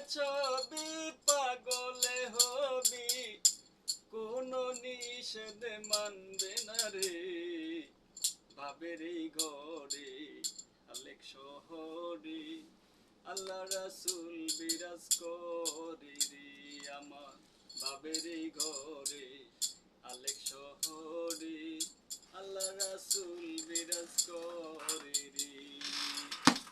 ছবি পাগলে হবি, কোন নিষেধ মানবে না রে। ভাবের এই ঘরে আলেক শহরে আল্লাহ রাসূল বিরাজ করে রে। আমার ভাবের এই ঘরে আলেক শহরে আল্লাহ রাসূল বিরাজ করে রে।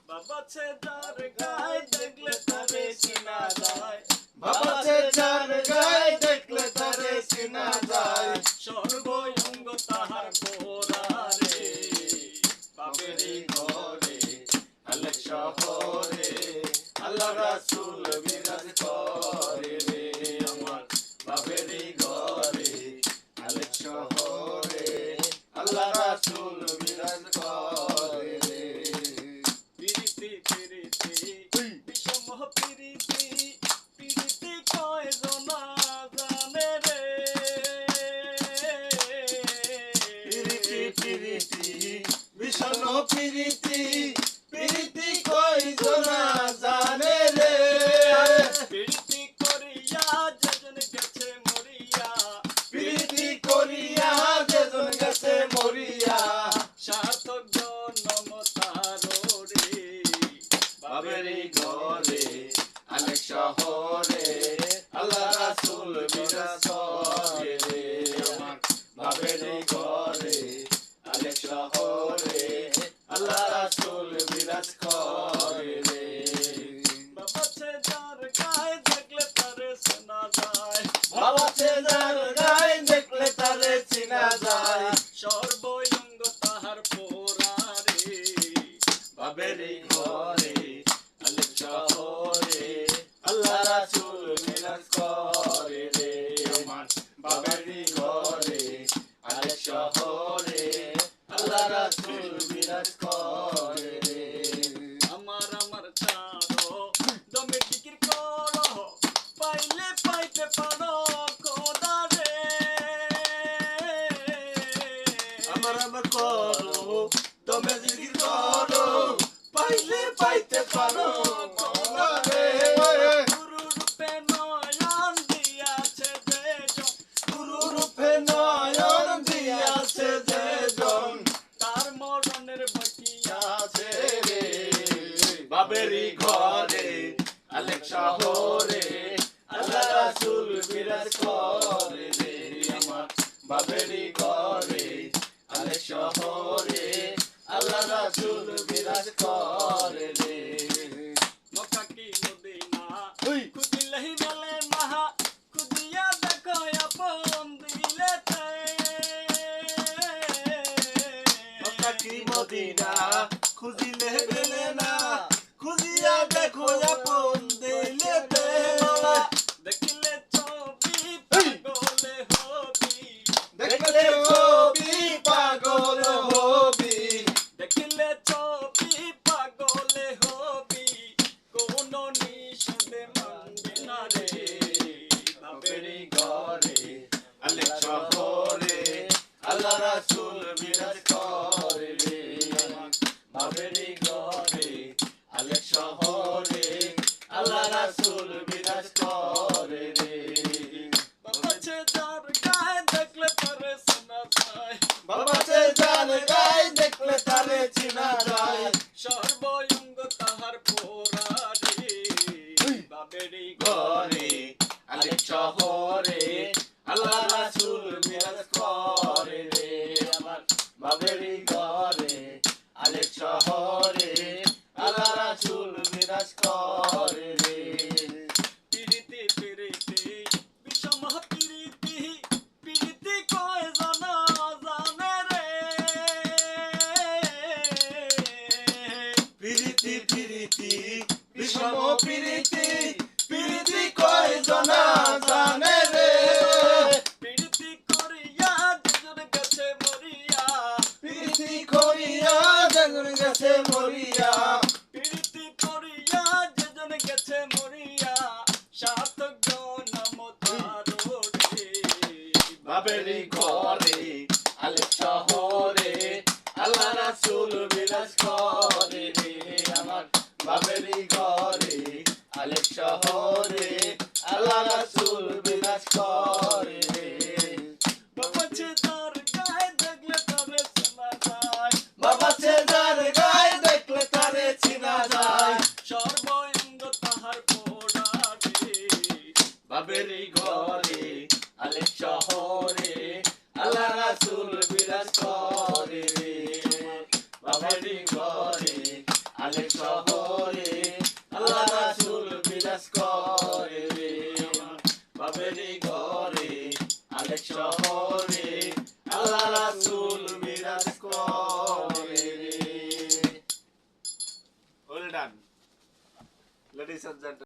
বাবা ছে যার গায়ে দেখলে তারে চিনা যায়, বাবা ছে যার গায়ে দেখলে তারে চিনা যায়, সর্বঙ্গ তাহার পোরা রে। বাবের ঘরে আলেক শহরে আল্লাহ রাসূল বিরাজ করে রে। আমার বাবের ঘরে আলেক শহরে আল্লাহ রাসূল বিরাজ করে রে। পিরিতি পিরিতি বিষম পিরিতি, পিরিতি কয়জন জানে রে। পিরিতি পিরিতি বিষণ পিরিতি, পিরিতি কয়জন জানে রে। পিরিতি করিয়া যেজন গেছে মরিয়া, পিরিতি করিয়া যেজন গেছে মরিয়া, সার্থক জনম তার রে। বাবের ঘরে আলেক শহরে আল্লাহ রাসূল বিরাজ করে রে। আমার বাবের ঘরে আলেক শহরে আল্লাহ রাসূল বিরাজ করে রে। বাবা ছে যার গায়ে দেখলে তারে শোনা যায়, বাবা ছে যার গায়ে দেখলে তারে চিনা যায়, সর্বঙ্গ তাহার পোরা রে। বাবের ঘরে আলেক শহরে আল্লাহ রাসূল বিরাজ করে রে। আমার বাবের ঘরে আলেক শহরে আল্লাহ রাসূল বিরাজ করে রে। আমার আমার চারো দমে জিকির করো, পাইলে পাইতে পারো খোদা রে। আমার আমার করো দমে জিকির করো, পাইলে পাইতে পারো খোদা রে। গুরু রূপে নয়ন দিয়াছে যেজন, গুরু রূপে নয়ন দিয়াছে যেজন, তার মরণের বাকিয়া আছে রে। বাবের ঘরে আলেক শহরে আল্লাহ রাসূল বিরাজ করে রে। আমার বাবের ঘরে আলেক শহরে আল্লাহ রাসূল বিরাজ করে রে। মক্কা কি মদিনা ওই খুঁজিলেই মেলে না, খুঁজিয়া দেখো আপন দিলেতে। মক্কা কি মদিনা খুঁজিলে মেলে না, খুঁজিয়া দেখো আপন দিলেতে। দেখিলে ছবি পাগলে হবি, দেখলে ছবি পাগল হবি, দেখিলে ছবি পাগলে হবি, কোন নিষেধ মানবে না রে। বাবের ঘরে আলেক শহরে আল্লাহ রাসূল বিরাজ করে রে। বাবের ঘরে আলেক শহরে আল্লাহ রাসূল বিরাজ করে রে। বাবা ছে যার গায়ে দেখলে তারে শোনা যায়, বাবা ছে যার গায়ে দেখলে তারে চিনা যায়, সর্বঙ্গ তাহার পোরা রে। বাবের ঘরে আলেক শহরে আল্লাহ রাসূল বিরাজ করে রে। আমার বাবের ঘরে আলেক শহরে আল্লাহ রাসূল বিরাজ করে রে। পিরিতি পিরিতি বিষম পিরিতি, পিরিতি কয়জন জানে রে। পিরিতি পিরিতি বিষম পিরিতি, পিরিতি কয়জন জানে রে। পিরিতি করিয়া যেজন গেছে মরিয়া, পিরিতি করিয়া যেজন গেছে মরিয়া, পিরিতি করিয়া যেজন গেছে মরিয়া, সার্থক জনম তার রে। বাবের ঘরে আলেক শহরে আল্লাহ রাসূল বিরাজ করে রে। আমার বাবের ঘরে আলেক শহরে আল্লাহ রাসূল বিরাজ করে রে। বাবা ছেদার গায়ে দেখলে তারে চেনা যায়, বাবা ছেদার গায়ে দেখলে তারে চিনা যায়। সর্বঙ্গ তাহার পোড়া রে। বাবেরই ঘরে আলেক শহরে আল্লাহ রাসূল বিরাজ করে রে। বাবেরই ঘরে আলেক শহরে আল্লাহ রাসূল বিরাজ করে রে। বাবেরই ঘরে আলেক শহরে আল্লাহ রাসূল বিরাজ করে রে। Well done, ladies and gentlemen.